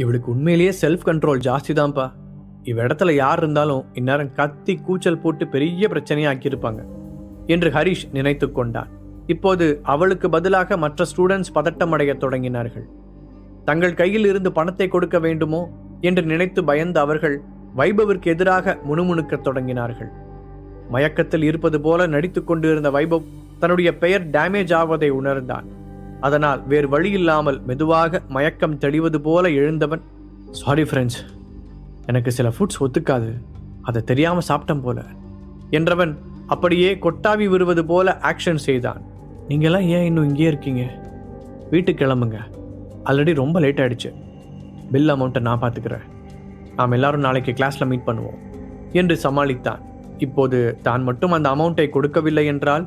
இவளுக்கு உண்மையிலேயே self control ஜாஸ்தி தான்ப்பா. இவ இடத்துல யார் இருந்தாலும் இந்நேரம் கத்தி கூச்சல் போட்டு பெரிய பிரச்சனையை ஆக்கியிருப்பாங்க என்று ஹரிஷ் நினைத்து கொண்டான். இப்போது அவளுக்கு பதிலாக மற்ற ஸ்டூடெண்ட்ஸ் பதட்டமடைய தொடங்கினார்கள். தங்கள் கையில் இருந்து பணத்தை கொடுக்க வேண்டுமோ என்று நினைத்து பயந்த அவர்கள் வைபவிற்கு எதிராக முணுமுணுக்க தொடங்கினார்கள். மயக்கத்தில் இருப்பது போல நடித்து கொண்டிருந்த வைபவ் தன்னுடைய பெயர் டேமேஜ் ஆவதை உணர்ந்தான். அதனால் வேறு வழியில்லாமல் மெதுவாக மயக்கம் தெளிவது போல எழுந்தவன், சாரி ஃப்ரெண்ட்ஸ், எனக்கு சில ஃபுட்ஸ் ஒத்துக்காது, அதை தெரியாம சாப்பிட்டேன் போல என்றவன் அப்படியே கொட்டாவி விடுவது போல ஆக்ஷன் செய்தான். நீங்களாம் ஏன் இன்னும் இங்கே இருக்கீங்க? வீட்டுக்கு கிளம்புங்க, ஆல்ரெடி ரொம்ப லேட் ஆயிடுச்சு. பில் அமௌண்ட்டை நான் பார்த்துக்கிறேன், நாம் எல்லாரும் நாளைக்கு கிளாஸில் மீட் பண்ணுவோம் என்று சமாளித்தான். இப்போது தான் மட்டும் அந்த அமௌண்ட்டை கொடுக்கவில்லை என்றால்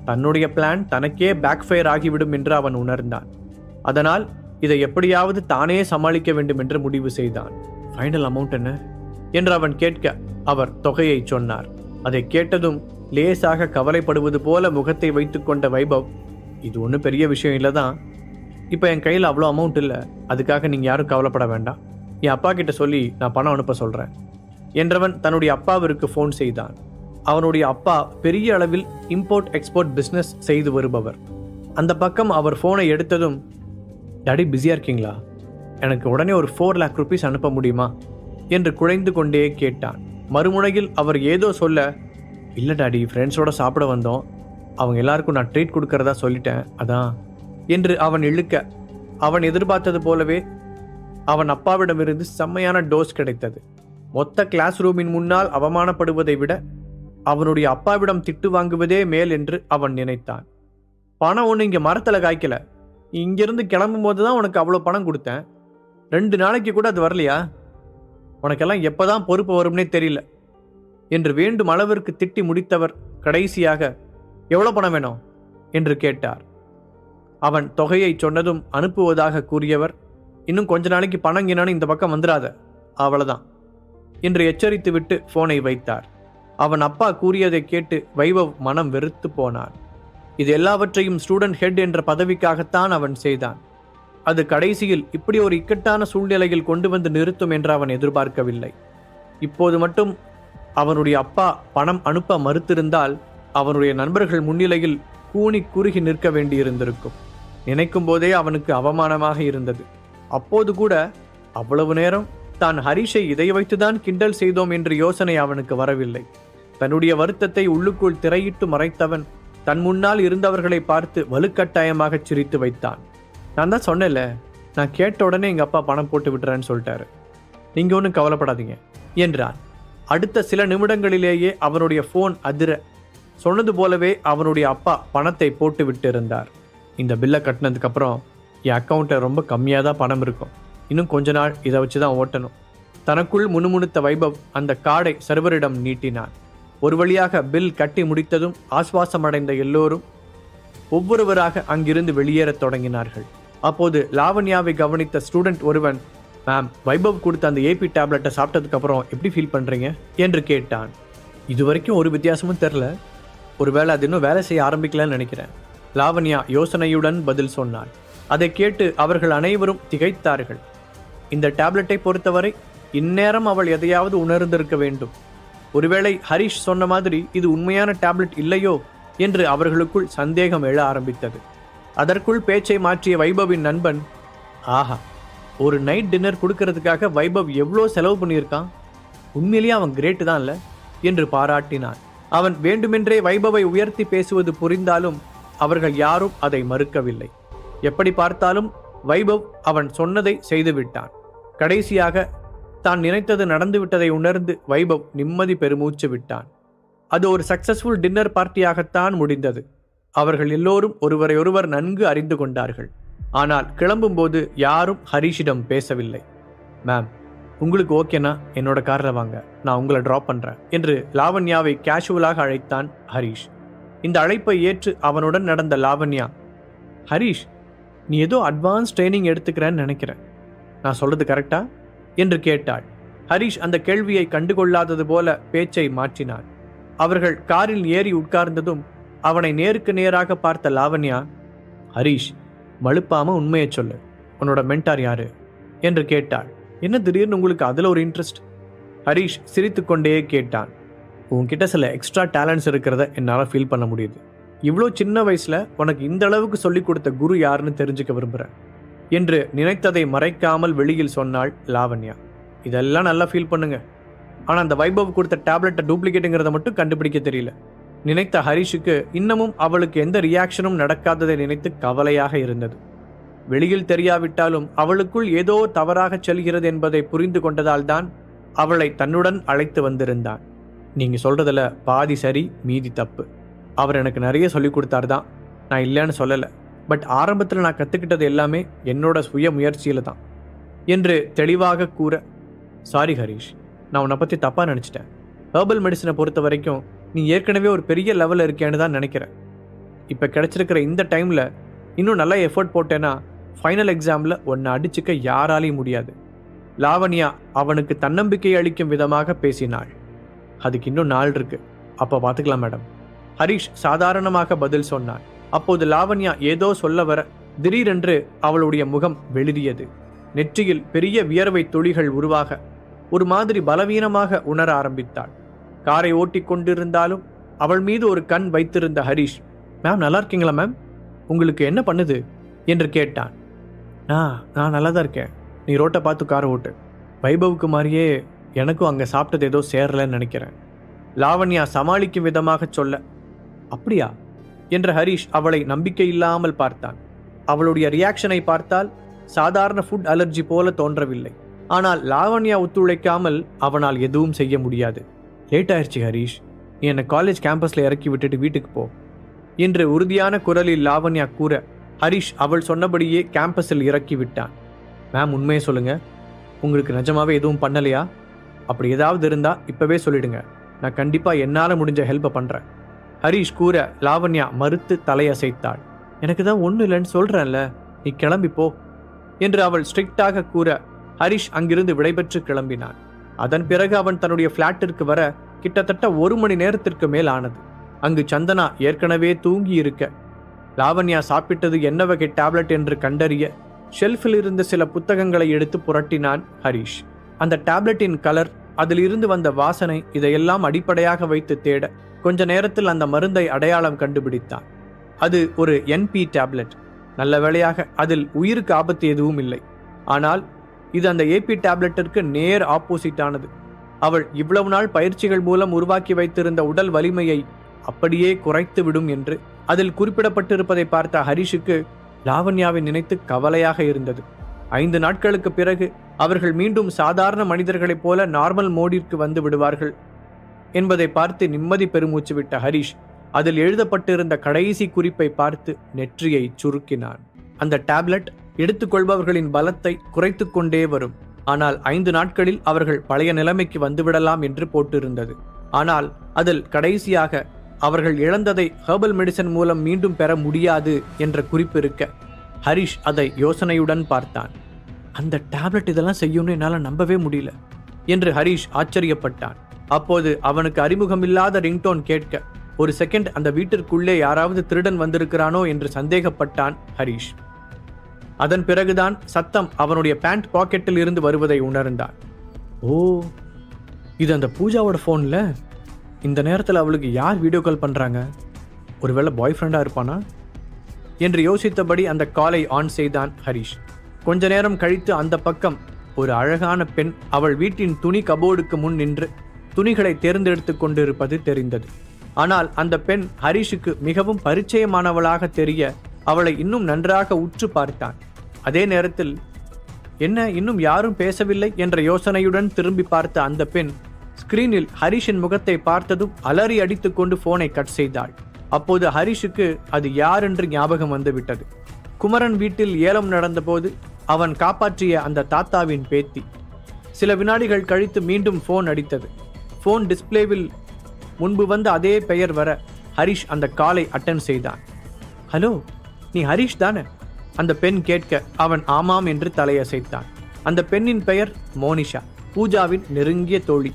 தன்னுடைய பிளான் தனக்கே பேக்ஃபயர் ஆகிவிடும் என்று அவன் உணர்ந்தான். அதனால் இதை எப்படியாவது தானே சமாளிக்க வேண்டும் என்று முடிவு செய்தான். ஃபைனல் அமௌண்ட் என்ன என்று அவன் கேட்க அவர் தொகையை சொன்னார். அதை கேட்டதும் லேசாக கவலைப்படுவது போல முகத்தை வைத்து கொண்ட வைபவ், இது ஒன்றும் பெரிய விஷயம் இல்லை தான், இப்போ என் கையில் அவ்வளோ அமௌண்ட் இல்லை, அதுக்காக நீங்கள் யாரும் கவலைப்பட வேண்டாம், என் அப்பா கிட்ட சொல்லி நான் பணம் அனுப்ப சொல்கிறேன் என்றவன் தன்னுடைய அப்பாவிற்கு ஃபோன் செய்தான். அவனுடைய அப்பா பெரிய அளவில் இம்போர்ட் எக்ஸ்போர்ட் பிஸ்னஸ் செய்து வருபவர். அந்த பக்கம் அவர் ஃபோனை எடுத்ததும், டாடி பிஸியாக இருக்கீங்களா, எனக்கு உடனே ஒரு 4 lakh rupees அனுப்ப முடியுமா என்று குழைந்து கொண்டே கேட்டான். மறுமுனையில் அவர் ஏதோ சொல்ல, இல்லை டாடி, ஃப்ரெண்ட்ஸோட சாப்பிட வந்தோம், அவங்க எல்லாருக்கும் நான் ட்ரீட் கொடுக்கறதா சொல்லிட்டேன், அதான் என்று அவன் இழுக்க, அவன் எதிர்பார்த்தது போலவே அவன் அப்பாவிடமிருந்து செம்மையான டோஸ் கிடைத்தது. மொத்த கிளாஸ் ரூமின் முன்னால் அவமானப்படுவதை விட அவனுடைய அப்பாவிடம் திட்டு வாங்குவதே மேல் என்று அவன் நினைத்தான். பணம் ஒன்று இங்கே மரத்தில் காய்க்கல, இங்கிருந்து கிளம்பும் போது தான் உனக்கு அவ்வளோ பணம் கொடுத்தேன், 2 நாளைக்கு கூட அது வரலையா, உனக்கெல்லாம் எப்போதான் பொறுப்பு வரும்னே தெரியல என்று வேண்டும் அளவிற்கு திட்டி முடித்தவர் கடைசியாக, எவ்வளோ பணம் வேணும் என்று கேட்டார். அவன் தொகையை சொன்னதும் அனுப்புவதாக கூறியவர், இன்னும் கொஞ்ச நாளைக்கு பணம் என்னான்னு இந்த பக்கம் வந்துடாத, அவ்வளவுதான் என்று எச்சரித்துவிட்டு போனை வைத்தார். அவன் அப்பா கூறியதை கேட்டு வைபவ் மனம் வெறுத்து போனான். இது எல்லாவற்றையும் ஸ்டூடெண்ட் ஹெட் என்ற பதவிக்காகத்தான் அவன் செய்தான். அது கடைசியில் இப்படி ஒரு இக்கட்டான சூழ்நிலையில் கொண்டு வந்து நிறுத்தும் என்று அவன் எதிர்பார்க்கவில்லை. இப்போது மட்டும் அவனுடைய அப்பா பணம் அனுப்ப மறுத்திருந்தால் அவனுடைய நண்பர்கள் முன்னிலையில் கூனி குறுகி நிற்க வேண்டியிருந்திருக்கும். நினைக்கும் போதே அவனுக்கு அவமானமாக இருந்தது. அப்போது கூட அவ்வளவு நேரம் தான் ஹரிஷை இதை வைத்துதான் கிண்டல் செய்தோம் என்ற யோசனை அவனுக்கு வரவில்லை. தன்னுடைய வருத்தத்தை உள்ளுக்குள் திரையிட்டு மறைத்தவன் தன் முன்னால் இருந்தவர்களை பார்த்து வலுக்கட்டாயமாக சிரித்து வைத்தான். நான் தான் சொன்னேன்ல, நான் கேட்ட உடனே எங்கள் அப்பா பணம் போட்டு விட்டுறேன்னு சொல்லிட்டாரு, நீங்கள் ஒன்றும் கவலைப்படாதீங்க என்றான். அடுத்த சில நிமிடங்களிலேயே அவனுடைய ஃபோன் அதிர, சொன்னது போலவே அவனுடைய அப்பா பணத்தை போட்டு விட்டு இருந்தார். இந்த பில்லை கட்டினதுக்கப்புறம் என் அக்கௌண்ட்டில் ரொம்ப கம்மியாக தான் பணம் இருக்கும், இன்னும் கொஞ்ச நாள் இதை வச்சு தான் ஓட்டணும். தனக்குள் முணுமுணுத்த வைபவ் அந்த கார்டை சர்வரிடம் நீட்டினான். ஒரு வழியாக பில் கட்டி முடித்ததும் ஆஸ்வாசமடைந்த எல்லோரும் ஒவ்வொருவராக அங்கிருந்து வெளியேறத் தொடங்கினார்கள். அப்போது லாவண்யாவை கவனித்த ஸ்டூடெண்ட் ஒருவன், மேம், வைபவ் கொடுத்த அந்த ஏபி டேப்லெட்டை சாப்பிட்டதுக்கப்புறம் எப்படி ஃபீல் பண்ணுறீங்க என்று கேட்டான். இது வரைக்கும் ஒரு வித்தியாசமும் தெரில, ஒருவேளை அது இன்னும் வேலை செய்ய ஆரம்பிக்கலான்னு நினைக்கிறேன், லாவண்யா யோசனையுடன் பதில் சொன்னாள். அதை கேட்டு அவர்கள் அனைவரும் திகைத்தார்கள். இந்த டேப்லெட்டை பொறுத்தவரை இந்நேரம் அவள் எதையாவது உணர்ந்திருக்க வேண்டும். ஒருவேளை ஹரிஷ் சொன்ன மாதிரி இது உண்மையான டேப்லெட் இல்லையோ என்று அவர்களுக்குள் சந்தேகம் எழ ஆரம்பித்தது. அதற்குள் பேச்சை மாற்றிய வைபவின் நண்பன், ஆஹா, ஒரு நைட் டின்னர் கொடுக்கறதுக்காக வைபவ் எவ்வளோ செலவு பண்ணியிருக்கான், உண்மையிலேயே அவன் கிரேட்டு தான் இல்லை என்று பாராட்டினான். அவன் வேண்டுமென்றே வைபவை உயர்த்தி பேசுவது புரிந்தாலும் அவர்கள் யாரும் அதை மறுக்கவில்லை. எப்படி பார்த்தாலும் வைபவ் அவன் சொன்னதை செய்துவிட்டான். கடைசியாக தான் நினைத்தது நடந்துவிட்டதை உணர்ந்து வைபவ் நிம்மதி பெருமூச்சு விட்டான். அது ஒரு சக்சஸ்ஃபுல் டின்னர் பார்ட்டியாகத்தான் முடிந்தது. அவர்கள் எல்லோரும் ஒருவரையொருவர் நன்கு அறிந்து கொண்டார்கள். ஆனால் கிளம்பும்போது யாரும் ஹரிஷிடம் பேசவில்லை. மேம், உங்களுக்கு ஓகேனா என்னோட காரில் வாங்க, நான் உங்களை ட்ராப் பண்ணுறேன் என்று லாவண்யாவை கேஷுவலாக அழைத்தான் ஹரிஷ். இந்த அழைப்பை ஏற்று அவனுடன் நடந்த லாவண்யா, ஹரிஷ், நீ ஏதோ அட்வான்ஸ் ட்ரைனிங் எடுத்துக்கிறேன்னு நினைக்கிறேன், நான் சொல்றது கரெக்டா என்று கேட்டாள். ஹரிஷ் அந்த கேள்வியை கண்டுகொள்ளாதது போல பேச்சை மாற்றினான். அவர்கள் காரில் ஏறி உட்கார்ந்ததும் அவனை நேருக்கு நேராக பார்த்த லாவண்யா, ஹரிஷ், மழுப்பாம உண்மையை சொல்லு, உன்னோட மென்டார் யாரு என்று கேட்டாள். என்ன திடீர்னு உங்களுக்கு அதில் ஒரு இன்ட்ரெஸ்ட்? ஹரீஷ் சிரித்துக்கொண்டே கேட்டான். உன்கிட்ட சில எக்ஸ்ட்ரா டேலண்ட்ஸ் இருக்கிறத என்னால் ஃபீல் பண்ண முடியுது. இவ்வளோ சின்ன வயசில் உனக்கு இந்த அளவுக்கு சொல்லிக் கொடுத்த குரு யாருன்னு தெரிஞ்சுக்க விரும்புகிறேன் என்று நினைத்ததை மறைக்காமல் வெளியில் சொன்னாள் லாவண்யா. இதெல்லாம் நல்லா ஃபீல் பண்ணுங்க, ஆனால் அந்த வைபவ் கொடுத்த டேப்லெட்டை டூப்ளிகேட்டுங்கிறத மட்டும் கண்டுபிடிக்க தெரியல. நினைத்த ஹரிஷுக்கு இன்னமும் அவளுக்கு எந்த ரியாக்ஷனும் நடக்காததை நினைத்து கவலையாக இருந்தது. வெளியில் தெரியாவிட்டாலும் அவளுக்குள் ஏதோ தவறாக செல்கிறது என்பதை புரிந்து கொண்டதால் தான் அவளை தன்னுடன் அழைத்து வந்திருந்தான். நீங்க சொல்றதுல பாதி சரி மீதி தப்பு. அவர் எனக்கு நிறைய சொல்லிக் கொடுத்தாரு தான், நான் இல்லைன்னு சொல்லலை. பட் ஆரம்பத்தில் நான் கற்றுக்கிட்டது எல்லாமே என்னோட சுய முயற்சியில் தான் என்று தெளிவாக கூற, சாரி ஹரீஷ், நான் உன்னை பற்றி தப்பாக நினச்சிட்டேன். ஹெர்பல் மெடிசனை பொறுத்த வரைக்கும் நீ ஏற்கனவே ஒரு பெரிய லெவலில் இருக்கேன்னு தான் நினைக்கிறேன். இப்போ கிடைச்சிருக்கிற இந்த டைமில் இன்னும் நல்லா எஃபர்ட் போட்டேன்னா ஃபைனல் எக்ஸாமில் உன்னை அடிச்சுக்க யாராலையும் முடியாது. லாவண்யா அவனுக்கு தன்னம்பிக்கை அளிக்கும் விதமாக பேசினாள். அதுக்கு இன்னும் நாள் இருக்கு, அப்போ பார்த்துக்கலாம் மேடம். ஹரீஷ் சாதாரணமாக பதில் சொன்னான். அப்போது லாவண்யா ஏதோ சொல்ல வர திடீரென்று அவளுடைய முகம் வெளிரியது. நெற்றியில் பெரிய வியர்வை துளிகள் உருவாக ஒரு மாதிரி பலவீனமாக உணர ஆரம்பித்தாள். காரை ஓட்டி கொண்டிருந்தாலும் அவள் மீது ஒரு கண் வைத்திருந்த ஹரீஷ், மேம் நல்லா இருக்கீங்களா மேம், உங்களுக்கு என்ன பண்ணுது என்று கேட்டான். நான் நல்லா தான் இருக்கேன், நீ ரோட்டை பார்த்து காரை ஓட்டு. வைபவுக்கு மாதிரியே எனக்கும் அங்கே சாப்பிட்டது ஏதோ சேரலன்னு நினைக்கிறேன். லாவண்யா சமாளிக்கும் விதமாக சொல்ல, அப்படியா என்ற ஹரீஷ் அவளை நம்பிக்கை இல்லாமல் பார்த்தான். அவளுடைய ரியாக்ஷனை பார்த்தால் சாதாரண ஃபுட் அலர்ஜி போல தோன்றவில்லை. ஆனால் லாவண்யா ஒத்துழைக்காமல் அவனால் எதுவும் செய்ய முடியாது. லேட் ஆயிடுச்சு ஹரீஷ், நீ என்னை காலேஜ் கேம்பஸில் இறக்கி விட்டுட்டு வீட்டுக்கு போ என்று உறுதியான குரலில் லாவண்யா கூற, ஹரீஷ் அவள் சொன்னபடியே கேம்பஸில் இறக்கி விட்டான். மேம் உண்மையை சொல்லுங்க, உங்களுக்கு நிஜமாவே எதுவும் பண்ணலையா? அப்படி ஏதாவது இருந்தா இப்பவே சொல்லிடுங்க, நான் கண்டிப்பா என்னால் முடிஞ்ச ஹெல்ப்பை பண்றேன். ஹரீஷ் கூற லாவண்யா மறுத்து தலையசைத்தாள். எனக்கு தான் ஒன்றும் இல்லைன்னு சொல்றேன்ல, நீ கிளம்பி போ என்று அவள் ஸ்ட்ரிக்டாக கூற ஹரீஷ் அங்கிருந்து விடைபெற்று கிளம்பினான். அதன் பிறகு அவன் தன்னுடைய பிளாட்டிற்கு வர கிட்டத்தட்ட 1 மணி நேரத்திற்கு மேல் ஆனது. அங்கு சந்தனா ஏற்கனவே தூங்கி இருக்க லாவண்யா சாப்பிட்டது என்ன வகை டேப்லெட் என்று கண்டறிய ஷெல்ஃபில் இருந்த சில புத்தகங்களை எடுத்து புரட்டினான் ஹரீஷ். அந்த டேப்லெட்டின் கலர், அதில் இருந்து வந்த வாசனை, இதையெல்லாம் அடிப்படையாக வைத்து தேட கொஞ்ச நேரத்தில் அந்த மருந்தை அடையாளம் கண்டுபிடித்தான். அது ஒரு NP டேப்லெட். நல்ல வேளையாக அதில் உயிருக்கு ஆபத்து எதுவும் இல்லை. ஆனால் இது அந்த AP டேப்லெட்டிற்கு நேர் ஆப்போசிட் ஆனது. அவள் இவ்வளவு நாள் பயிற்சிகள் மூலம் உருவாக்கி வைத்திருந்த உடல் வலிமையை அப்படியே குறைத்து விடும் என்று அதில் குறிப்பிடப்பட்டிருப்பதை பார்த்த ஹரிஷுக்கு லாவண்யாவை நினைத்து கவலையாக இருந்தது. 5 நாட்களுக்கு பிறகு அவர்கள் மீண்டும் சாதாரண மனிதர்களைப் போல நார்மல் மோடிற்கு வந்து விடுவார்கள் என்பதை பார்த்து நிம்மதி பெருமூச்சு விட்ட ஹரீஷ் அதில் எழுதப்பட்டிருந்த கடைசி குறிப்பை பார்த்து நெற்றியை சுருக்கினான். அந்த டேப்லெட் எடுத்துக்கொள்பவர்களின் பலத்தை குறைத்து கொண்டே வரும், ஆனால் 5 நாட்களில் அவர்கள் பழைய நிலைமைக்கு வந்துவிடலாம் என்று போட்டிருந்தது. ஆனால் அதில் கடைசியாக அவர்கள் இழந்ததை ஹெர்பல் மெடிசன் மூலம் மீண்டும் பெற முடியாது என்ற குறிப்பு இருக்க ஹரீஷ் அதை யோசனையுடன் பார்த்தான். அந்த டேப்லெட் இதெல்லாம் செய்யும்னு என்னால் நம்பவே முடியல என்று ஹரீஷ் ஆச்சரியப்பட்டான். அப்போது அவனுக்கு அறிமுகமில்லாத ரிங்டோன் கேட்க ஒரு செகண்ட் அந்த வீட்டிற்குள்ளே யாராவது திருடன் வந்திருக்கிறானோ என்று சந்தேகப்பட்டான் ஹரீஷ். அதன் பிறகுதான் சத்தம் அவனுடைய பேண்ட் பாக்கெட்டில் இருந்து வருவதை உணர்ந்தான். ஓ, இது அந்த பூஜாவோட ஃபோன்ல. இந்த நேரத்தில் அவளுக்கு யார் வீடியோ கால் பண்றாங்க? ஒருவேளை பாய் ஃப்ரெண்டா இருப்பானா என்று யோசித்தபடி அந்த காலை ஆன் செய்தான் ஹரீஷ். கொஞ்ச நேரம் கழித்து அந்த பக்கம் ஒரு அழகான பெண் அவள் வீட்டின் துணி கபோர்டுக்கு முன் நின்று துணிகளை தேர்ந்தெடுத்து கொண்டிருப்பது தெரிந்தது. ஆனால் அந்த பெண் ஹரீஷுக்கு மிகவும் பரிச்சயமானவளாக தெரிய அவளை இன்னும் நன்றாக உற்று பார்த்தான். அதே நேரத்தில் என்ன இன்னும் யாரும் பேசவில்லை என்ற யோசனையுடன் திரும்பி பார்த்த அந்த பெண் ஸ்கிரீனில் ஹரீஷின் முகத்தை பார்த்ததும் அலறி அடித்துக் கொண்டு போனை கட் செய்தாள். அப்போது ஹரீஷுக்கு அது யார் என்று ஞாபகம் வந்துவிட்டது. குமரன் வீட்டில் ஏலம் நடந்தபோது அவன் காப்பாற்றிய அந்த தாத்தாவின் பேத்தி. சில வினாடிகள் கழித்து மீண்டும் போன் அடித்தது. போன் டிஸ்பிளேவில் முன்பு வந்த அதே பெயர் வர ஹரீஷ் அந்த காலை அட்டன் செய்தான். ஹலோ, நீ ஹரீஷ் தானே? அந்த பெண் கேட்க அவன் ஆமாம் என்று தலையசைத்தான். அந்த பெண்ணின் பெயர் மோனிஷா, பூஜாவின் நெருங்கிய தோழி.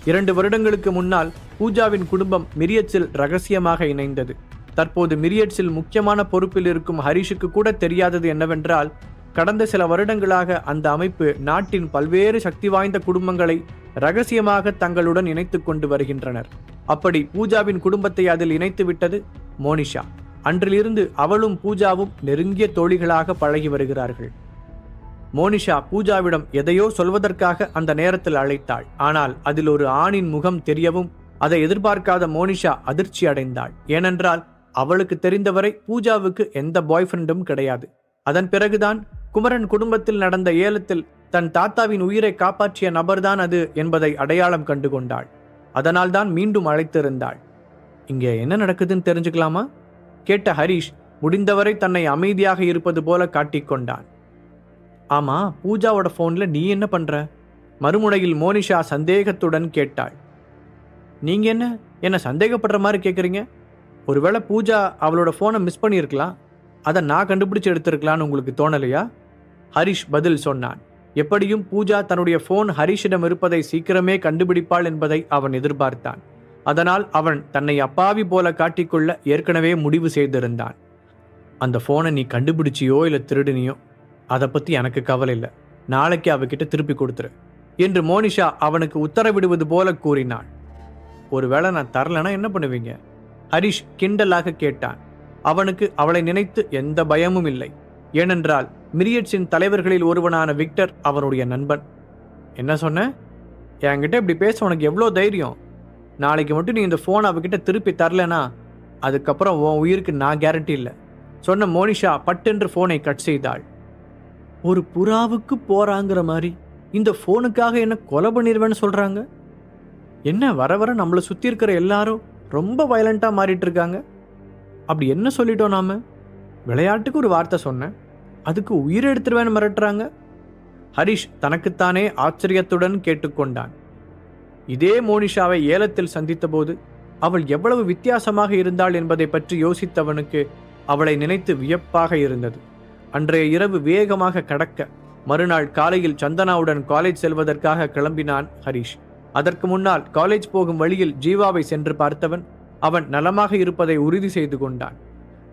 2 வருடங்களுக்கு முன்னால் பூஜாவின் குடும்பம் மிரியட்ஸில் ரகசியமாக இணைந்தது. தற்போது மிரியட்ஸில் முக்கியமான பொறுப்பில் இருக்கும் ஹரீஷுக்கு கூட தெரியாதது என்னவென்றால் கடந்த சில வருடங்களாக அந்த அமைப்பு நாட்டின் பல்வேறு சக்தி வாய்ந்த குடும்பங்களை ரகசியமாக தங்களுடன் இணைத்துக் கொண்டு வருகின்றனர். அப்படி பூஜாவின் குடும்பத்தை அதில் இணைத்து விட்டது மோனிஷா. அன்றிலிருந்து அவளும் பூஜாவும் நெருங்கிய தோழிகளாக பழகி வருகிறார்கள். மோனிஷா பூஜாவிடம் எதையோ சொல்வதற்காக அந்த நேரத்தில் அழைத்தாள். ஆனால் அதில் ஒரு ஆணின் முகம் தெரியவும் அதை எதிர்பார்க்காத மோனிஷா அதிர்ச்சி அடைந்தாள். ஏனென்றால் அவளுக்கு தெரிந்தவரை பூஜாவுக்கு எந்த பாய் ஃப்ரெண்டும் கிடையாது. அதன் பிறகுதான் குமரன் குடும்பத்தில் நடந்த ஏலத்தில் தன் தாத்தாவின் உயிரை காப்பாற்றிய நபர்தான் அது என்பதை அடையாளம் கண்டு கொண்டாள். அதனால்தான் மீண்டும் அழைத்திருந்தாள். இங்கே என்ன நடக்குதுன்னு தெரிஞ்சுக்கலாமா? கேட்ட ஹரிஷ் முடிந்தவரை தன்னை அமைதியாக இருப்பது போல காட்டிக்கொண்டான். ஆமா, பூஜாவோட போன்ல நீ என்ன பண்ற? மறுமுனையில் மோனிஷா சந்தேகத்துடன் கேட்டாள். நீங்க என்ன சந்தேகப்படுற மாதிரி கேட்குறீங்க? ஒருவேளை பூஜா அவளோட போனை மிஸ் பண்ணியிருக்கலாம், அதை நான் கண்டுபிடிச்சு எடுத்திருக்கலான்னு உங்களுக்கு தோணலையா? ஹரிஷ் பதில் சொன்னான். எப்படியும் பூஜா தன்னுடைய போன் ஹரிஷிடம் இருப்பதை சீக்கிரமே கண்டுபிடிப்பாள் என்பதை அவன் எதிர்பார்த்தான். அதனால் அவன் தன்னை அப்பாவி போல காட்டிக்கொள்ள ஏற்கனவே முடிவு செய்திருந்தான். அந்த போனை நீ கண்டுபிடிச்சியோ இல்லை திருடினியோ அதை பற்றி எனக்கு கவலை இல்லை, நாளைக்கு அவகிட்ட திருப்பி கொடுத்துரு என்று மோனிஷா அவனுக்கு உத்தரவிடுவது போல கூறினாள். ஒருவேளை நான் தரலனா என்ன பண்ணுவீங்க? ஹரிஷ் கிண்டலாக கேட்டான். அவனுக்கு அவளை நினைத்து எந்த பயமும் இல்லை. ஏனென்றால் மிரியட்ஸின் தலைவர்களில் ஒருவனான விக்டர் அவனுடைய நண்பன். என்ன சொன்ன? என்கிட்ட இப்படி பேச உனக்கு எவ்வளோ தைரியம்? நாளைக்கு மட்டும் நீ இந்த ஃபோன் அவகிட்ட திருப்பி தரலனா அதுக்கப்புறம் உன் உயிருக்கு நான் கேரண்டி இல்லை சொன்ன மோனிஷா பட்டென்று ஃபோனை கட் செய்தாள். ஒரு புறாவுக்கு போறாங்கிற மாதிரி இந்த ஃபோனுக்காக என்ன கொலை பண்ணிடுவேன்னு சொல்றாங்க. என்ன வர வர நம்மளை சுற்றி இருக்கிற எல்லாரும் ரொம்ப வயலண்டா மாறிட்டு இருக்காங்க. அப்படி என்ன சொல்லிட்டோம் நாம? விளையாட்டுக்கு ஒரு வார்த்தை சொன்னேன், அதுக்கு உயிரை எடுத்துருவேன்னு மிரட்டுறாங்க. ஹரிஷ் தனக்குத்தானே ஆச்சரியத்துடன் கேட்டுக்கொண்டான். இதே மோனிஷாவை ஏலத்தில் சந்தித்த போது அவள் எவ்வளவு வித்தியாசமாக இருந்தாள் என்பதை பற்றி யோசித்தவனுக்கு அவளை நினைத்து வியப்பாக இருந்தது. அன்றைய இரவு வேகமாக கடக்க மறுநாள் காலையில் சந்தனாவுடன் காலேஜ் செல்வதற்காக கிளம்பினான் ஹரிஷ். அதற்கு முன்னால் காலேஜ் போகும் வழியில் ஜீவாவை சென்று பார்த்தவன் அவன் நலமாக இருப்பதை உறுதி செய்து கொண்டான்.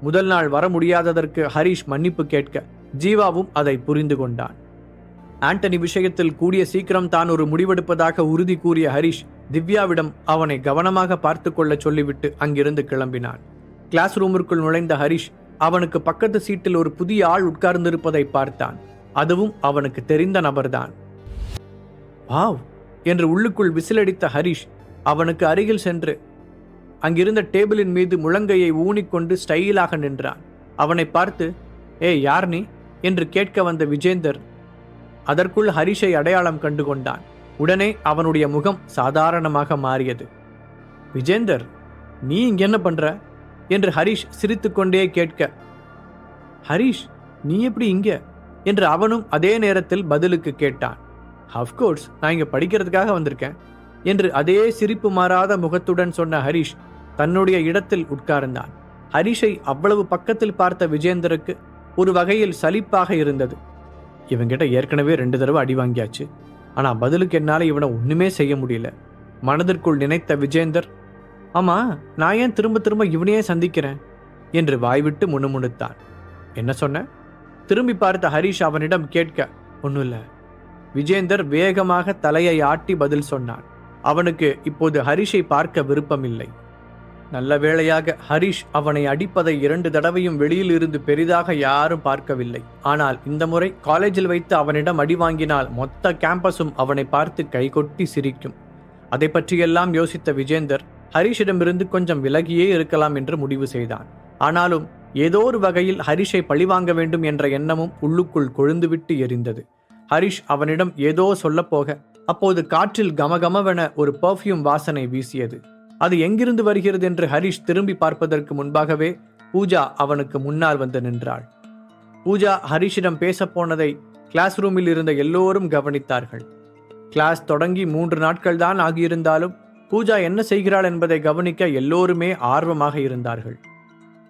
முதல் நாள் வர முடியாததற்கு ஹரிஷ் மன்னிப்பு கேட்க ஜீவாவும் அதை புரிந்து கொண்டான். ஆண்டனி விஷயத்தில் கூடிய சீக்கிரம் தான் ஒரு முடிவெடுப்பதாக உறுதி கூறிய ஹரிஷ் திவ்யாவிடம் அவனை கவனமாக பார்த்து கொள்ள சொல்லிவிட்டு அங்கிருந்து கிளம்பினான். கிளாஸ் ரூமிற்குள் நுழைந்த ஹரிஷ் அவனுக்கு பக்கத்து சீட்டில் ஒரு புதிய ஆள் உட்கார்ந்திருப்பதை பார்த்தான். அதுவும் அவனுக்கு தெரிந்த நபர்தான். வாவ் என்று உள்ளுக்குள் விசிலடித்த ஹரிஷ் அவனுக்கு அருகில் சென்று அங்கிருந்த டேபிளின் மீது முழங்கையை ஊனிக்கொண்டு ஸ்டைலாக நின்றான். அவனை பார்த்து யார் நீ என்று கேட்க வந்த விஜேந்தர் அதற்குள் ஹரிஷை அடையாளம் கண்டு கொண்டான். உடனே அவனுடைய முகம் சாதாரணமாக மாறியது. விஜேந்தர், நீ இங்க என்ன பண்ற என்று ஹரிஷ் சிரித்துக்கொண்டே கேட்க, ஹரிஷ் நீ எப்படி இங்க என்று அவனும் அதே நேரத்தில் பதிலுக்கு கேட்டான். அஃப்கோர்ஸ், நான் இங்க படிக்கிறதுக்காக வந்திருக்கேன் என்று அதே சிரிப்பு மாறாத முகத்துடன் சொன்ன ஹரிஷ் தன்னுடைய இடத்தில் உட்கார்ந்தான். ஹரிஷை அவ்வளவு பக்கத்தில் பார்த்த விஜேந்தருக்கு ஒரு வகையில் சலிப்பாக இருந்தது. இவங்கிட்ட ஏற்கனவே 2 தடவை அடி வாங்கியாச்சு, ஆனா பதிலுக்கு என்னால இவனை ஒண்ணுமே செய்ய முடியல மனதிற்குள் நினைத்த விஜேந்தர், ஆமா நான் ஏன் திரும்ப திரும்ப இவனையே சந்திக்கிறேன் என்று வாய்விட்டு முணுமுணுத்தான். என்ன சொன்ன? திரும்பி பார்த்த ஹரிஷ் அவனிடம் கேட்க, ஒன்னும் இல்ல. விஜேந்தர் வேகமாக தலையை ஆட்டி பதில் சொன்னான். அவனுக்கு இப்போது ஹரிஷை பார்க்க விருப்பமில்லை. நல்ல வேளையாக ஹரிஷ் அவனை அடிப்பதை 2 தடவையும் வெளியில் இருந்து பெரிதாக யாரும் பார்க்கவில்லை. ஆனால் இந்த முறை காலேஜில் வைத்து அவனிடம் அடி வாங்கினால் மொத்த கேம்பஸும் அவனை பார்த்து கைகொட்டி சிரிக்கும். அதை பற்றியெல்லாம் யோசித்த விஜேந்தர் ஹரிஷிடமிருந்து கொஞ்சம் விலகியே இருக்கலாம் என்று முடிவு செய்தான். ஆனாலும் ஏதோ ஒரு வகையில் ஹரிஷை பழிவாங்க வேண்டும் என்ற எண்ணமும் உள்ளுக்குள் கொழுந்துவிட்டு எரிந்தது. ஹரிஷ் அவனிடம் ஏதோ சொல்லப்போக அப்போது காற்றில் கமகமவென ஒரு பர்ஃப்யூம் வாசனை வீசியது. அது எங்கிருந்து வருகிறது என்று ஹரிஷ் திரும்பி பார்ப்பதற்கு முன்பாகவே பூஜா அவனுக்கு முன்னால் வந்து நின்றாள். பூஜா ஹரிஷிடம் பேச போனதை கிளாஸ் ரூமில் இருந்த எல்லோரும் கவனித்தார்கள். கிளாஸ் தொடங்கி 3 நாட்கள் தான் ஆகியிருந்தாலும் பூஜா என்ன செய்கிறாள் என்பதை கவனிக்க எல்லோருமே ஆர்வமாக இருந்தார்கள்.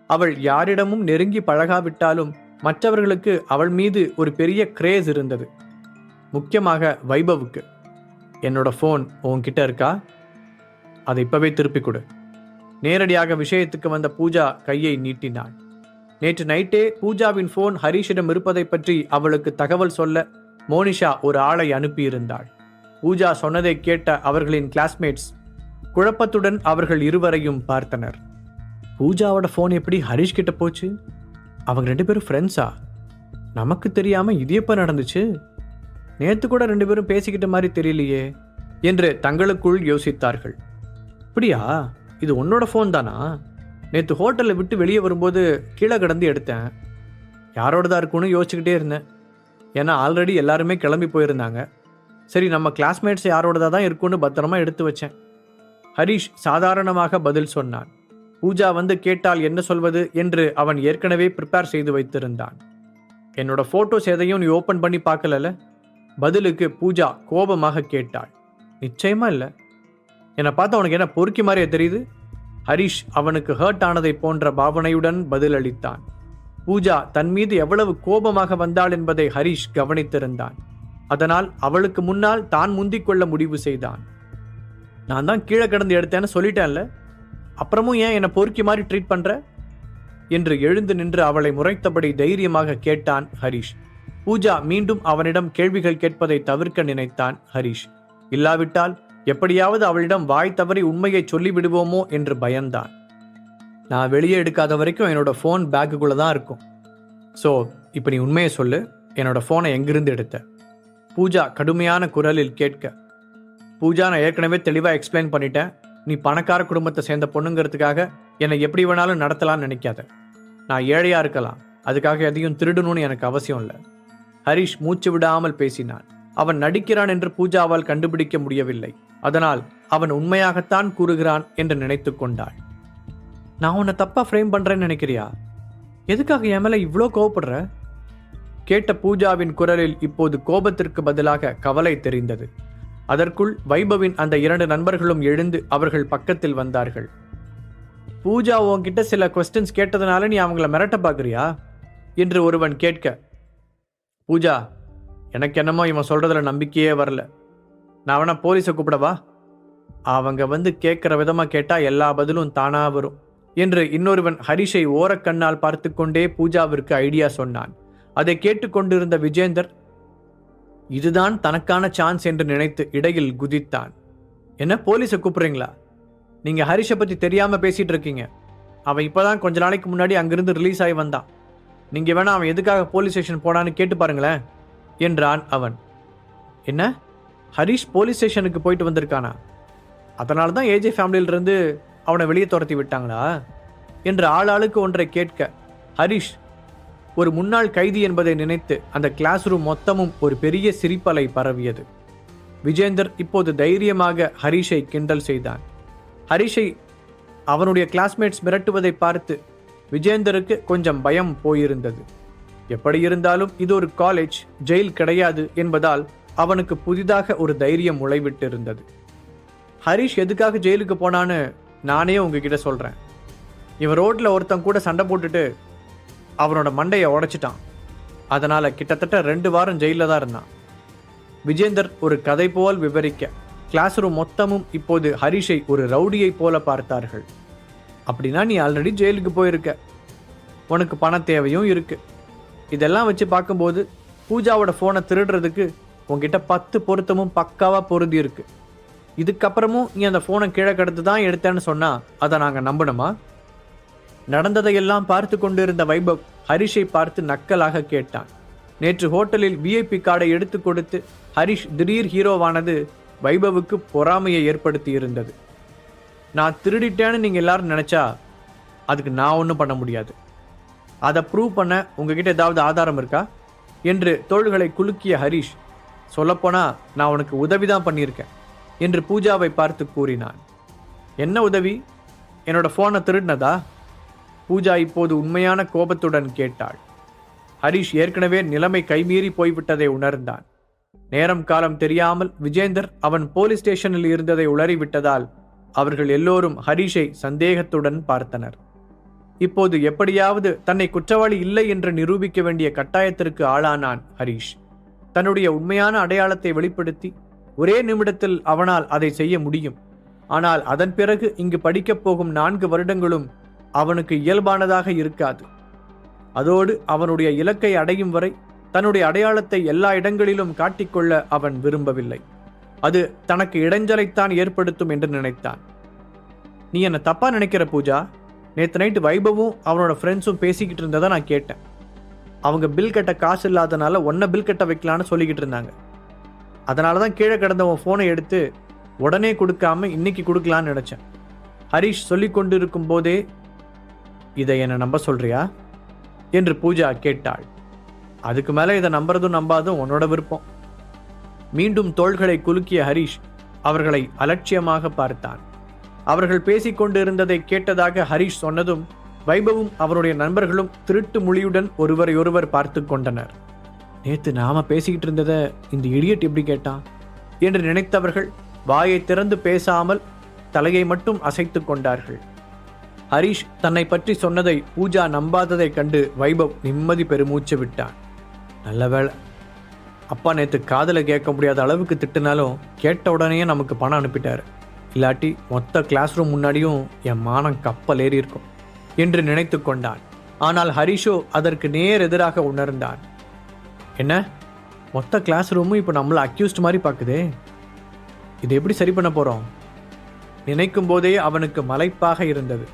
அவள் யாரிடமும் நெருங்கி பழகாவிட்டாலும் மற்றவர்களுக்கு அவள் மீது ஒரு பெரிய கிரேஸ் இருந்தது. முக்கியமாக வைபவுக்கு. என்னோட ஃபோன் உன்கிட்ட இருக்கா? அதை இப்பவே திருப்பி கொடு. நேரடியாக விஷயத்துக்கு வந்த பூஜா கையை நீட்டினாள். நேற்று நைட்டே பூஜாவின் போன் ஹரிஷிடம் இருப்பதை பற்றி அவளுக்கு தகவல் சொல்ல மோனிஷா ஒரு ஆளை அனுப்பியிருந்தாள். பூஜா சொன்னதை கேட்ட அவர்களின் கிளாஸ்மேட்ஸ் குழப்பத்துடன் அவர்கள் இருவரையும் பார்த்தனர். பூஜாவோட போன் எப்படி ஹரிஷ் கிட்ட போச்சு? அவங்க 2 பேரும் ஃப்ரெண்ட்ஸா? நமக்கு தெரியாம இது எப்ப நடந்துச்சு? நேத்து கூட 2 பேரும் பேசிக்கிட்ட மாதிரி தெரியலையே என்று தங்களுக்குள் யோசித்தார்கள். அப்படியா, இது உன்னோட ஃபோன் தானா? நேற்று ஹோட்டலில் விட்டு வெளியே வரும்போது கீழே கிடந்து எடுத்தேன். யாரோடதா இருக்குன்னு யோசிச்சுக்கிட்டே இருந்தேன். ஏன்னா ஆல்ரெடி எல்லாருமே கிளம்பி போயிருந்தாங்க. சரி, நம்ம கிளாஸ்மேட்ஸ் யாரோடதா தான் இருக்குன்னு பத்திரமா எடுத்து வச்சேன். ஹரிஷ் சாதாரணமாக பதில் சொன்னான். பூஜா வந்து கேட்டால் என்ன சொல்வது என்று அவன் ஏற்கனவே ப்ரிப்பேர் செய்து வைத்திருந்தான். என்னோட ஃபோட்டோஸ் எதையும் நீ ஓப்பன் பண்ணி பார்க்கல? பதிலுக்கு பூஜா கோபமாக கேட்டாள். நிச்சயமா இல்லை. என்னை பார்த்து அவனுக்கு என்ன பொறுக்கி மாதிரியே தெரியுது? ஹரிஷ் அவனுக்கு ஹர்ட் ஆனதை போன்ற பாவனையுடன் பதிலளித்தான். பூஜா தன் மீது எவ்வளவு கோபமாக வந்தாள் என்பதை ஹரிஷ் கவனித்திருந்தான். அதனால் அவளுக்கு முன்னால் தான் முந்திக் கொள்ள முடிவு செய்தான். நான் தான் கீழே கிடந்து எடுத்தேன்னு சொல்லிட்டேன்ல, அப்புறமும் ஏன் என்னை பொறுக்கி மாதிரி ட்ரீட் பண்ற என்று எழுந்து நின்று அவளை முறைத்தபடி தைரியமாக கேட்டான் ஹரிஷ். பூஜா மீண்டும் அவனிடம் கேள்விகள் கேட்பதை தவிர்க்க நினைத்தான் ஹரிஷ். இல்லாவிட்டால் எப்படியாவது அவளிடம் வாய் தவறி உண்மையை சொல்லிவிடுவோமோ என்று பயந்தான். நான் வெளியே எடுக்காத வரைக்கும் என்னோட ஃபோன் பேக்குக்குள்ளே தான் இருக்கும். ஸோ இப்போ நீ உண்மையை சொல்லு, என்னோட ஃபோனை எங்கிருந்து எடுத்த? பூஜா கடுமையான குரலில் கேட்க, பூஜா நான் ஏற்கனவே தெளிவாக எக்ஸ்பிளைன் பண்ணிட்டேன். நீ பணக்கார குடும்பத்தை சேர்ந்த பொண்ணுங்கிறதுக்காக என்னை எப்படி வேணாலும் நடத்தலாம்னு நினைக்காத. நான் ஏழையாக இருக்கலாம், அதுக்காக எதையும் திருடணும்னு எனக்கு அவசியம் இல்லை. ஹரிஷ் மூச்சு விடாமல் பேசினான். அவன் நடிக்கிறான் என்று பூஜாவால் கண்டுபிடிக்க முடியவில்லை. அதனால் அவன் உண்மையாகத்தான் கூறுகிறான் என்று நினைத்து கொண்டாள். நான் உன்னை தப்பா ஃப்ரேம் பண்றேன்னு நினைக்கிறியா? எதுக்காக என் மேல இவ்வளோ கோபப்படுற? கேட்ட பூஜாவின் குரலில் இப்போது கோபத்திற்கு பதிலாக கவலை தெரிந்தது. அதற்குள் வைபவின் அந்த 2 நண்பர்களும் எழுந்து அவர்கள் பக்கத்தில் வந்தார்கள். பூஜா உன்கிட்ட சில கொஸ்டின்ஸ் கேட்டதுனால நீ அவங்கள மிரட்ட பார்க்குறியா என்று ஒருவன் கேட்க, பூஜா எனக்கு என்னமோ இவன் சொல்றதுல நம்பிக்கையே வரல. நான் வேணா போலீஸை கூப்பிடவா? அவங்க வந்து கேட்கிற விதமா கேட்டா எல்லா பதிலும் தானா வரும் என்று இன்னொருவன் ஹரிஷை ஓரக்கண்ணால் பார்த்து கொண்டே பூஜாவிற்கு ஐடியா சொன்னான். அதை கேட்டுக்கொண்டிருந்த விஜேந்தர் இதுதான் தனக்கான சான்ஸ் என்று நினைத்து இடையில் குதித்தான். என்ன போலீஸை கூப்பிடுறீங்களா? நீங்க ஹரிஷை பத்தி தெரியாம பேசிட்டு இருக்கீங்க. அவன் இப்பதான் கொஞ்ச நாளைக்கு முன்னாடி அங்கிருந்து ரிலீஸ் ஆகி வந்தான். நீங்க வேணா அவன் எதுக்காக போலீஸ் ஸ்டேஷன் போனான்னு கேட்டு பாருங்களேன் என்றான் அவன். என்ன, ஹரிஷ் போலீஸ் ஸ்டேஷனுக்கு போயிட்டு வந்திருக்கானா? அதனால தான் ஏஜே ஃபேமிலியிலிருந்து அவனை வெளியே துரத்தி விட்டாங்களா என்று ஆளாளுக்கு ஒன்றை கேட்க, ஹரிஷ் ஒரு முன்னாள் கைதி என்பதை நினைத்து அந்த கிளாஸ் ரூம் மொத்தமும் ஒரு பெரிய சிரிப்பலை பரவியது. விஜேந்தர் இப்போது தைரியமாக ஹரிஷை கிண்டல் செய்தான். ஹரிஷை அவனுடைய கிளாஸ்மேட்ஸ் மிரட்டுவதை பார்த்து விஜேந்தருக்கு கொஞ்சம் பயம் போயிருந்தது. எப்படி இருந்தாலும் இது ஒரு காலேஜ், ஜெயில் கிடையாது என்பதால் அவனுக்கு புதிதாக ஒரு தைரியம் முளைவிட்டு இருந்தது. ஹரிஷ் எதுக்காக ஜெயிலுக்கு போனான்னு நானே உங்ககிட்ட சொல்றேன். இவன் ரோட்ல ஒருத்தன் கூட சண்டை போட்டுட்டு அவனோட மண்டையை உடைச்சிட்டான். அதனால கிட்டத்தட்ட 2 வாரம் ஜெயில தான் இருந்தான். விஜேந்தர் ஒரு கதை போல் விவரிக்க கிளாஸ் ரூம் மொத்தமும் இப்போது ஹரிஷை ஒரு ரவுடியை போல பார்த்தார்கள். அப்படின்னா நீ ஆல்ரெடி ஜெயிலுக்கு போயிருக்க, உனக்கு பண தேவையும் இருக்கு. இதெல்லாம் வச்சு பார்க்கும்போது பூஜாவோட ஃபோனை திருடுறதுக்கு உங்ககிட்ட 10 பொருத்தமும் பக்காவா பொருந்தி இருக்கு. இதுக்கப்புறமும் நீ அந்த ஃபோனை கீழே கடத்து தான் எடுத்தேன்னு சொன்னா அதை நாங்கள் நம்பணுமா? நடந்ததையெல்லாம் பார்த்து கொண்டிருந்த வைபவ் ஹரிஷை பார்த்து நக்கலாக கேட்டான். நேற்று ஹோட்டலில் விஐபி கார்டை எடுத்து கொடுத்து ஹரிஷ் திடீர் ஹீரோவானது வைபவுக்கு பொறாமையை ஏற்படுத்தி இருந்தது. நான் திருடிட்டேன்னு நீங்கள் எல்லாரும் நினைச்சா அதுக்கு நான் ஒன்றும் பண்ண முடியாது. அதை ப்ரூவ் பண்ண உங்ககிட்ட ஏதாவது ஆதாரம் இருக்கா என்று தோள்களை குலுக்கிய ஹரிஷ், சொல்லப்போனா நான் உனக்கு உதவி தான் பண்ணியிருக்கேன் என்று பூஜாவை பார்த்து கூறினான். என்ன உதவி? என்னோட ஃபோனை திருடினதா? பூஜா இப்போது உண்மையான கோபத்துடன் கேட்டாள். ஹரிஷ் ஏற்கனவே நிலைமை கைமீறி போய்விட்டதை உணர்ந்தான். நேரம் காலம் தெரியாமல் விஜேந்தர் அவன் போலீஸ் ஸ்டேஷனில் இருந்ததை உளறிவிட்டதால் அவர்கள் எல்லோரும் ஹரிஷை சந்தேகத்துடன் பார்த்தனர். இப்போது எப்படியாவது தன்னை குற்றவாளி இல்லை என்று நிரூபிக்க வேண்டிய கட்டாயத்திற்கு ஆளானான் ஹரிஷ். தன்னுடைய உண்மையான அடையாளத்தை வெளிப்படுத்தி ஒரே நிமிடத்தில் அவனால் அதை செய்ய முடியும். ஆனால் அதன் பிறகு இங்கு படிக்கப் போகும் 4 வருடங்களும் அவனுக்கு இயல்பானதாக இருக்காது. அதோடு அவனுடைய இலக்கை அடையும் வரை தன்னுடைய அடையாளத்தை எல்லா இடங்களிலும் காட்டிக்கொள்ள அவன் விரும்பவில்லை. அது தனக்கு இடைஞ்சலைத்தான் ஏற்படுத்தும் என்று நினைத்தான். நீ என்ன தப்பா நினைக்கிற பூஜா, நேற்று நைட்டு வைபவும் அவனோட ஃப்ரெண்ட்ஸும் பேசிக்கிட்டு இருந்ததை நான் கேட்டேன். அவங்க பில் கட்ட காசு இல்லாதனால ஒன்றை பில் கட்ட வைக்கலான்னு சொல்லிக்கிட்டு இருந்தாங்க. அதனால தான் கீழே கிடந்தவன் ஃபோனை எடுத்து உடனே கொடுக்காம இன்னைக்கு கொடுக்கலான்னு நினச்சேன். ஹரிஷ் சொல்லி கொண்டு இருக்கும் போதே இதை என்னை நம்ப சொல்றியா என்று பூஜா கேட்டாள். அதுக்கு மேலே இதை நம்புறதும் நம்பாதும் உன்னோட விருப்பம். மீண்டும் தோள்களை குலுக்கிய ஹரிஷ் அவர்களை அலட்சியமாக பார்த்தான். அவர்கள் பேசிக்கொண்டு இருந்ததை கேட்டதாக ஹரிஷ் சொன்னதும் வைபவும் அவருடைய நண்பர்களும் திருட்டு மொழியுடன் ஒருவரையொருவர் பார்த்து கொண்டனர். நேத்து நாம பேசிக்கிட்டு இருந்ததை இந்த இடியட் எப்படி கேட்டான் என்று நினைத்தவர்கள் வாயை திறந்து பேசாமல் தலையை மட்டும் அசைத்து கொண்டார்கள். ஹரிஷ் தன்னை பற்றி சொன்னதை பூஜா நம்பாததை கண்டு வைபவ் நிம்மதி பெருமூச்சு விட்டான். நல்ல வேளை, அப்பா நேற்று காதலை கேட்க முடியாத அளவுக்கு திட்டுனாலும் கேட்ட உடனேயே நமக்கு பணம் அனுப்பிட்டாரு. இல்லாட்டி மொத்த கிளாஸ் ரூம் முன்னாடியும் என் மானம் கப்பல் ஏறி இருக்கும் என்று நினைத்து கொண்டான். ஆனால் ஹரிஷோ அதற்கு நேர் எதிராக உணர்ந்தான். என்ன, மொத்த கிளாஸ் ரூமும் இப்போ நம்மளை அக்யூஸ்ட் மாதிரி பார்க்குதே, இது எப்படி சரி பண்ண போகிறோம்? நினைக்கும் போதே அவனுக்கு மலைப்பாக இருந்தது.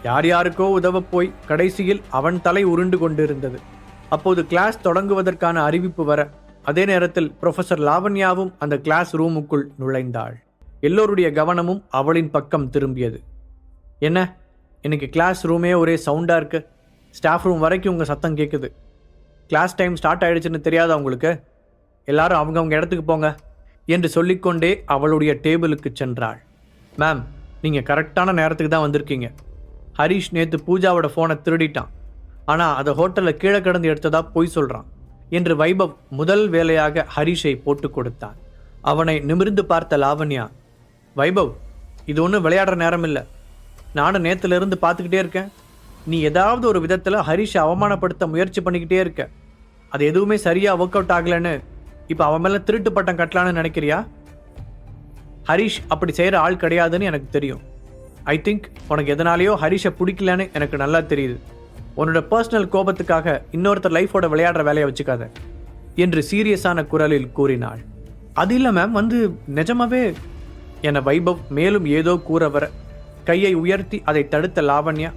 யார் யாருக்கோ உதவ போய் கடைசியில் அவன் தலை உருண்டு கொண்டிருந்தது. அப்போது கிளாஸ் தொடங்குவதற்கான அறிவிப்பு வர அதே நேரத்தில் ப்ரொஃபசர் லாவண்யாவும் அந்த கிளாஸ் ரூமுக்குள் நுழைந்தாள். எல்லோருடைய கவனமும் அவளின் பக்கம் திரும்பியது. என்ன, இன்னைக்கு கிளாஸ் ரூமே ஒரே சவுண்டாக இருக்கு, ஸ்டாஃப் ரூம் வரைக்கும் உங்கள் சத்தம் கேட்குது. கிளாஸ் டைம் ஸ்டார்ட் ஆயிடுச்சுன்னு தெரியாதா உங்களுக்கு? எல்லாரும் அவங்கவுங்க இடத்துக்கு போங்க என்று சொல்லிக்கொண்டே அவளுடைய டேபிளுக்கு சென்றாள். மேம், நீங்கள் கரெக்டான நேரத்துக்கு தான் வந்திருக்கீங்க. ஹரிஷ் நேற்று பூஜாவோட ஃபோனை திருடிட்டான், ஆனால் அதை ஹோட்டலில் கீழே கிடந்து எடுத்ததா பொய் சொல்கிறான் என்று வைபவ் முதல் வேலையாக ஹரிஷை போட்டு கொடுத்தான். அவனை நிமிர்ந்து பார்த்த லாவண்யா, வைபவ், இது ஒன்றும் விளையாடுற நேரம் இல்லை. நானும் நேற்றுலேருந்து பார்த்துக்கிட்டே இருக்கேன். நீ ஏதாவது ஒரு விதத்தில் ஹரிஷை அவமானப்படுத்த முயற்சி பண்ணிக்கிட்டே இருக்க. அது எதுவுமே சரியாக ஒர்க் அவுட் ஆகலைன்னு இப்போ அவன் மேலே திருட்டு பட்டம் கட்டலான்னு நினைக்கிறியா? ஹரிஷ் அப்படி செய்கிற ஆள் கிடையாதுன்னு எனக்கு தெரியும். ஐ திங்க் உனக்கு எதனாலேயோ ஹரிஷை பிடிக்கலன்னு எனக்கு நல்லா தெரியுது. உன்னோட பர்சனல் கோபத்துக்காக இன்னொருத்தர் லைஃபோட விளையாடுற வேலையை வச்சுக்காத என்று சீரியஸான குரலில் கூறினாள். அது இல்லை மேம், நிஜமாவே என வைபவ் மேலும் ஏதோ கூற வர கையை உயர்த்தி அதை தடுத்த லாவண்யா,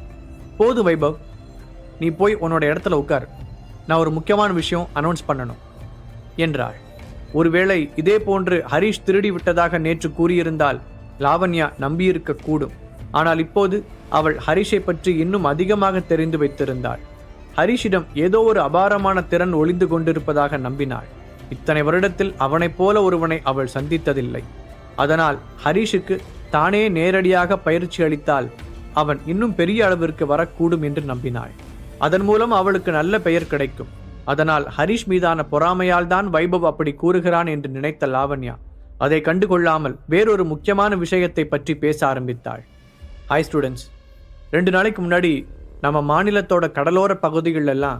போது வைபவ், நீ போய் உன்னோட இடத்துல உட்கார், நான் ஒரு முக்கியமான விஷயம் அனௌன்ஸ் பண்ணணும் என்றாள். ஒருவேளை இதே போன்று ஹரிஷ் திருடி விட்டதாக நேற்று கூறியிருந்தால் லாவண்யா நம்பியிருக்க கூடும். ஆனால் இப்போது அவள் ஹரிஷை பற்றி இன்னும் அதிகமாக தெரிந்து வைத்திருந்தாள். ஹரிஷிடம் ஏதோ ஒரு அபாரமான திறன் ஒளிந்து கொண்டிருப்பதாக நம்பினாள். இத்தனை வருடத்தில் அவனைப் போல ஒருவனை அவள் சந்தித்ததில்லை. அதனால் ஹரிஷுக்கு தானே நேரடியாக பயிற்சி அளித்தால் அவன் இன்னும் பெரிய அளவிற்கு வரக்கூடும் என்று நம்பினாள். அதன் மூலம் அவளுக்கு நல்ல பெயர் கிடைக்கும். அதனால் ஹரிஷ் மீதான பொறாமையால் தான் வைபவ் அப்படி கூறுகிறான் என்று நினைத்த லாவண்யா அதை கண்டுகொள்ளாமல் வேறொரு முக்கியமான விஷயத்தை பற்றி பேச ஆரம்பித்தாள். ஹாய் ஸ்டூடெண்ட்ஸ், 2 நாளைக்கு முன்னாடி நம்ம மாநிலத்தோட கடலோர பகுதிகளெல்லாம்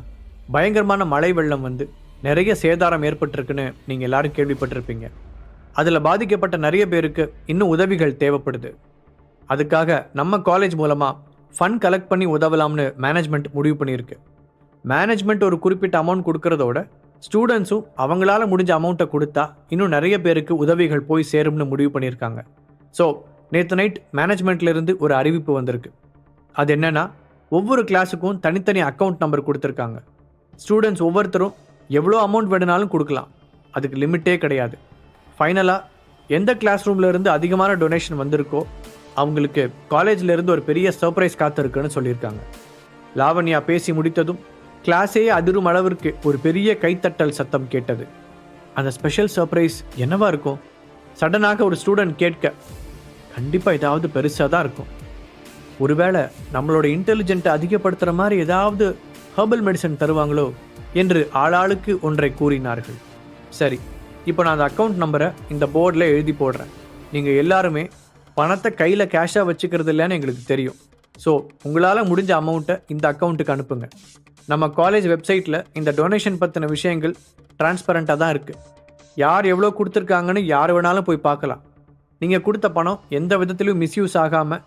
பயங்கரமான மழை வெள்ளம் வந்து நிறைய சேதாரம் ஏற்பட்டிருக்குன்னு நீங்கள் எல்லாரும் கேள்விப்பட்டிருப்பீங்க. அதில் பாதிக்கப்பட்ட நிறைய பேருக்கு இன்னும் உதவிகள் தேவைப்படுது. அதுக்காக நம்ம காலேஜ் மூலமாக ஃபண்ட் கலெக்ட் பண்ணி உதவலாம்னு மேனேஜ்மெண்ட் முடிவு பண்ணியிருக்கு. மேனேஜ்மெண்ட் ஒரு குறிப்பிட்ட அமௌண்ட் கொடுக்கறதோட ஸ்டூடெண்ட்ஸும் அவங்களால முடிஞ்ச அமௌண்ட்டை கொடுத்தா இன்னும் நிறைய பேருக்கு உதவிகள் போய் சேரும்னு முடிவு பண்ணியிருக்காங்க. ஸோ நேற்று நைட் மேனேஜ்மெண்ட்லேருந்து ஒரு அறிவிப்பு வந்திருக்கு. அது என்னென்னா, ஒவ்வொரு கிளாஸுக்கும் தனித்தனி அக்கௌண்ட் நம்பர் கொடுத்துருக்காங்க. ஸ்டூடெண்ட்ஸ் ஒவ்வொருத்தரும் எவ்வளோ அமௌண்ட் வேணுனாலும் கொடுக்கலாம், அதுக்கு லிமிட்டே கிடையாது. ஃபைனலாக எந்த கிளாஸ் ரூம்லேருந்து அதிகமான டொனேஷன் வந்திருக்கோ அவங்களுக்கு காலேஜ்லேருந்து ஒரு பெரிய சர்ப்ரைஸ் காத்திருக்குன்னு சொல்லியிருக்காங்க. லாவண்யா பேசி முடித்ததும் கிளாஸே அதிரும் அளவிற்கு ஒரு பெரிய கைத்தட்டல் சத்தம் கேட்டது. அந்த ஸ்பெஷல் சர்ப்ரைஸ் என்னவா இருக்கும்? சடனாக ஒரு ஸ்டூடெண்ட் கேட்க, கண்டிப்பாக ஏதாவது பெருசாக தான் இருக்கும். ஒருவேளை நம்மளோட இன்டெலிஜென்ட்டை அதிகப்படுத்துகிற மாதிரி ஏதாவது ஹெர்பல் மெடிசன் தருவாங்களோ என்று ஆளாளுக்கு ஒன்றை கூறினார்கள். சரி, இப்போ நான் அந்த அக்கௌண்ட் நம்பரை இந்த போர்டில் எழுதி போடுறேன். நீங்கள் எல்லாருமே பணத்தை கையில் கேஷாக வச்சுக்கிறது இல்லைன்னு எங்களுக்கு தெரியும். ஸோ உங்களால் முடிஞ்ச அமௌண்ட்டை இந்த அக்கௌண்ட்டுக்கு அனுப்புங்க. நம்ம காலேஜ் வெப்சைட்டில் இந்த டொனேஷன் பற்றின விஷயங்கள் டிரான்ஸ்பரண்ட்டாக தான் இருக்குது. யார் எவ்வளோ கொடுத்துருக்காங்கன்னு யார் வேணாலும் போய் பார்க்கலாம். நீங்கள் கொடுத்த பணம் எந்த விதத்திலும் மிஸ்யூஸ் ஆகாமல்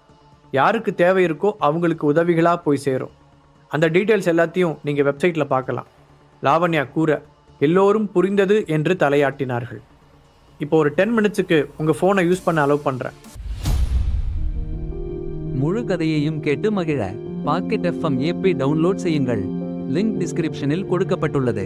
யாருக்கு தேவை இருக்கோ அவங்களுக்கு உதவிகளாக போய் சேரும். அந்த டீட்டெயில்ஸ் எல்லாத்தையும் நீங்கள் வெப்சைட்டில் பார்க்கலாம். லாவண்யா கூற எல்லோரும் புரிந்தது என்று தலையாட்டினார்கள். இப்போ ஒரு 10 மினிட்ஸுக்கு உங்கள் ஃபோனை யூஸ் பண்ண அலோவ் பண்ணுறேன். முழு கதையையும் கேட்டு மகிழ பாக்கெட் FM ஆப்பை டவுன்லோட் செய்யுங்கள். லிங்க் டிஸ்கிரிப்ஷனில் கொடுக்கப்பட்டுள்ளது.